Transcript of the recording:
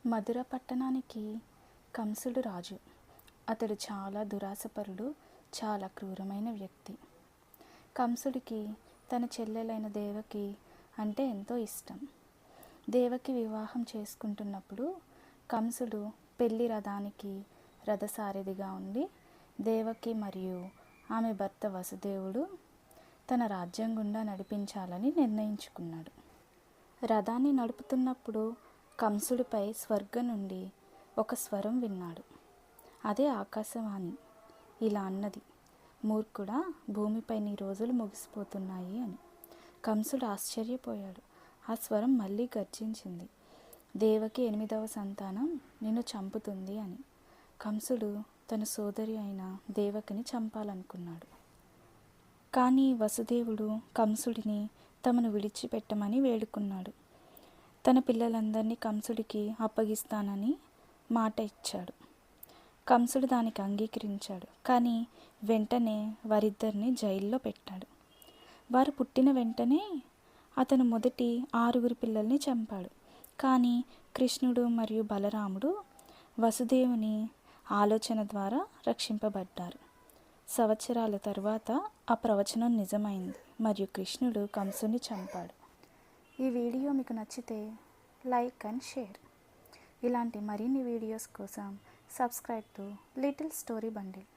మధుర పట్టణానికి కంసుడు రాజు. అతడు చాలా దురాశపరుడు, చాలా క్రూరమైన వ్యక్తి. కంసుడికి తన చెల్లెలైన దేవకి అంటే ఎంతో ఇష్టం. దేవకి వివాహం చేసుకుంటున్నప్పుడు కంసుడు పెళ్లి రథానికి రథసారథిగా ఉండి దేవకి మరియు ఆమె భర్త వసుదేవుడు తన రాజ్యం గుండా నడిపించాలని నిర్ణయించుకున్నాడు. రథాన్ని నడుపుతున్నప్పుడు కంసుడిపై స్వర్గం నుండి ఒక స్వరం విన్నాడు. అదే ఆకాశవాణి ఇలా అన్నది, మూర్ఖుడా, భూమిపై నీ రోజులు ముగిసిపోతున్నాయి అని. కంసుడు ఆశ్చర్యపోయాడు. ఆ స్వరం మళ్ళీ గర్జించింది, దేవకి 8వ సంతానం నిన్ను చంపుతుంది అని. కంసుడు తన సోదరి అయిన దేవకిని చంపాలనుకున్నాడు. కానీ వసుదేవుడు కంసుడిని తమను విడిచిపెట్టమని వేడుకున్నాడు. తన పిల్లలందరినీ కంసుడికి అప్పగిస్తానని మాట ఇచ్చాడు. కంసుడు దానికి అంగీకరించాడు. కానీ వెంటనే వారిద్దరిని జైల్లో పెట్టాడు. వారు పుట్టిన వెంటనే అతను మొదటి 6 పిల్లల్ని చంపాడు. కానీ కృష్ణుడు మరియు బలరాముడు వసుదేవుని ఆలోచన ద్వారా రక్షింపబడ్డారు. సంవత్సరాల తర్వాత ఆ ప్రవచనం నిజమైంది మరియు కృష్ణుడు కంసుని చంపాడు. ఈ వీడియో మీకు నచ్చితే లైక్ అండ్ షేర్. ఇలాంటి మరిన్ని వీడియోస్ కోసం subscribe to little story bundle.